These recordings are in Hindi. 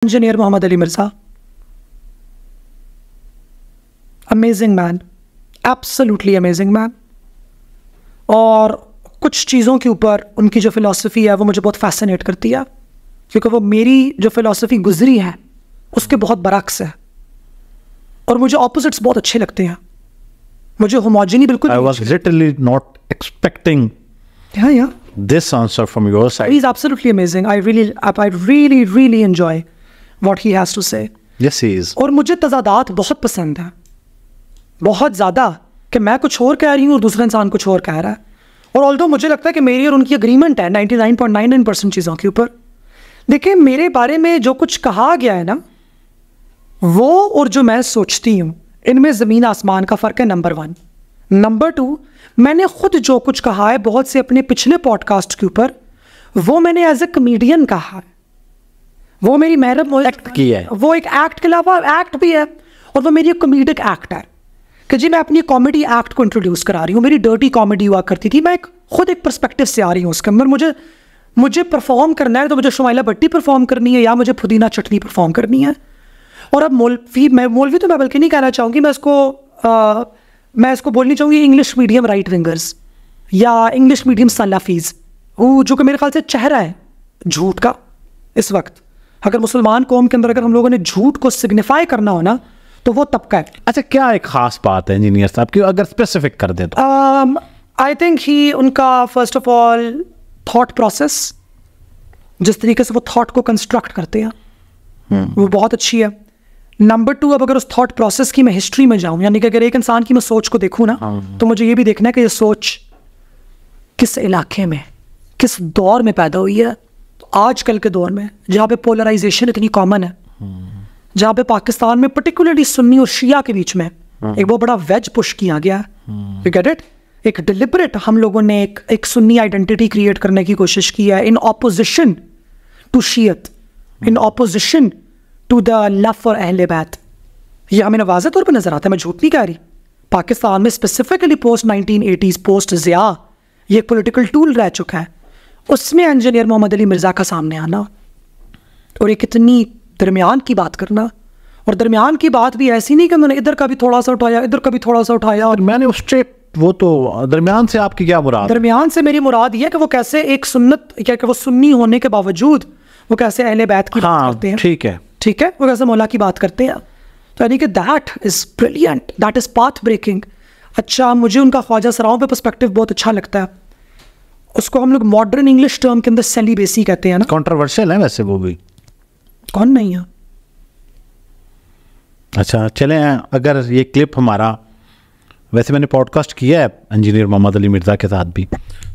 Engineer Mohammad Ali Mirza, amazing man, absolutely amazing man. और कुछ चीज़ों के ऊपर उनकी जो फ़िलॉसफ़ी है वो मुझे बहुत फैसिनेट करती है, क्योंकि वो मेरी जो फ़िलॉसफ़ी गुजरी है उसके बहुत बरक्स है। और मुझे ऑपोजिट्स बहुत अच्छे लगते हैं, मुझे होमोजेनी बिल्कुल। I was literally not expecting this answer from your side. He's absolutely amazing. I really enjoy what he has to say. Yes, he is. और मुझे तज़ादात बहुत पसंद है, बहुत ज़्यादा, कि मैं कुछ और कह रही हूँ और दूसरा इंसान कुछ और कह रहा है। और ऑल्दो मुझे लगता है कि मेरी और उनकी एग्रीमेंट है 99.99% चीज़ों के ऊपर। देखिए, मेरे बारे में जो कुछ कहा गया है ना, वो और जो मैं सोचती हूँ, इनमें ज़मीन आसमान का फ़र्क है, नंबर 1। नंबर 2, मैंने खुद जो कुछ कहा है बहुत से अपने पिछले पॉडकास्ट के ऊपर, वो मैंने एज ए कमेडियन कहा है। वो मेरी एक्ट की है, वो एक एक्ट के अलावा एक्ट भी है, और वो मेरी कॉमेडिक एक्ट है कि जी मैं अपनी कॉमेडी एक्ट को इंट्रोड्यूस करा रही हूँ। मेरी डर्टी कॉमेडी हुआ करती थी, मैं खुद एक पर्सपेक्टिव से आ रही हूँ उसके अंदर। मुझे परफॉर्म करना है तो मुझे शुमाइला भट्टी परफॉर्म करनी है या मुझे पुदीना चटनी परफॉर्म करनी है। और अब मौलवी तो मैं बल्कि नहीं कहना चाहूँगी, मैं इसको बोलनी चाहूँगी इंग्लिश मीडियम राइट विंगर्स या इंग्लिश मीडियम सलाफीज़, जो कि मेरे ख्याल से चेहरा है झूठ का इस वक्त। अगर मुसलमान कौम के अंदर अगर हम लोगों ने झूठ को सिग्निफाई करना हो ना, तो वो तबका है। अच्छा, क्या एक खास बात है इंजीनियर साहब की, अगर स्पेसिफिक कर दे तो? आई थिंक उनका first of all thought process, जिस तरीके से वो थॉट को कंस्ट्रक्ट करते हैं वो बहुत अच्छी है। नंबर 2, अब अगर उस थॉट प्रोसेस की मैं हिस्ट्री में जाऊं, यानी कि अगर एक इंसान की मैं सोच को देखूं ना, तो मुझे ये भी देखना है कि ये सोच किस इलाके में, किस दौर में पैदा हुई है। तो आजकल के दौर में जहाँ पे पोलराइजेशन इतनी कॉमन है, जहाँ पे पाकिस्तान में पर्टिकुलरली सुन्नी और शिया के बीच में एक बहुत बड़ा वेज पुश किया गया है, यू गेट इट, एक डिलिबरेट हम लोगों ने एक सुन्नी आइडेंटिटी क्रिएट करने की कोशिश की है, इन ऑपोजिशन टू शियत, in opposition to the love for अहले बैत। ये हमें वाज़ेह तौर पर नजर आता है, मैं झूठ नहीं कह रही। पाकिस्तान में specifically post 1980s, post Zia, ये एक पॉलिटिकल टूल रह चुका है। उसमें इंजीनियर मोहम्मद अली मिर्ज़ा का सामने आना और एक इतनी दरमियान की बात करना, और दरमियान की बात भी ऐसी नहीं कि उन्होंने इधर का भी थोड़ा सा उठाया, इधर का भी थोड़ा सा उठाया। और मैंने उस स्ट्रेट, वो तो दरमियान से आपकी क्या मुराद? दरमियान से मेरी मुराद ये है कि वो कैसे एक सुन्नत, क्या कि वो सुन्नी होने के बावजूद वो कैसे अहले बैत की बात करते हैं। ठीक है, वो कैसे मौला की बात करते हैं। तो यानी कि that is brilliant, that is path breaking. अच्छा, मुझे उनका ख्वाजा सराओं पे पर्सपेक्टिव बहुत अच्छा लगता है। उसको हम लोग मॉडर्न इंग्लिश टर्म के अंदर सेलिबेसी कहते हैं ना। कंट्रोवर्शियल है वैसे वो भी, कौन नहीं है। अच्छा चलें, अगर ये क्लिप हमारा, वैसे मैंने पॉडकास्ट किया है इंजीनियर मोहम्मद अली मिर्ज़ा के साथ भी,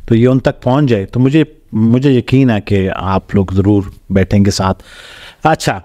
तो ये उन तक पहुंच जाए तो मुझे यकीन है कि आप लोग ज़रूर बैठेंगे साथ। अच्छा,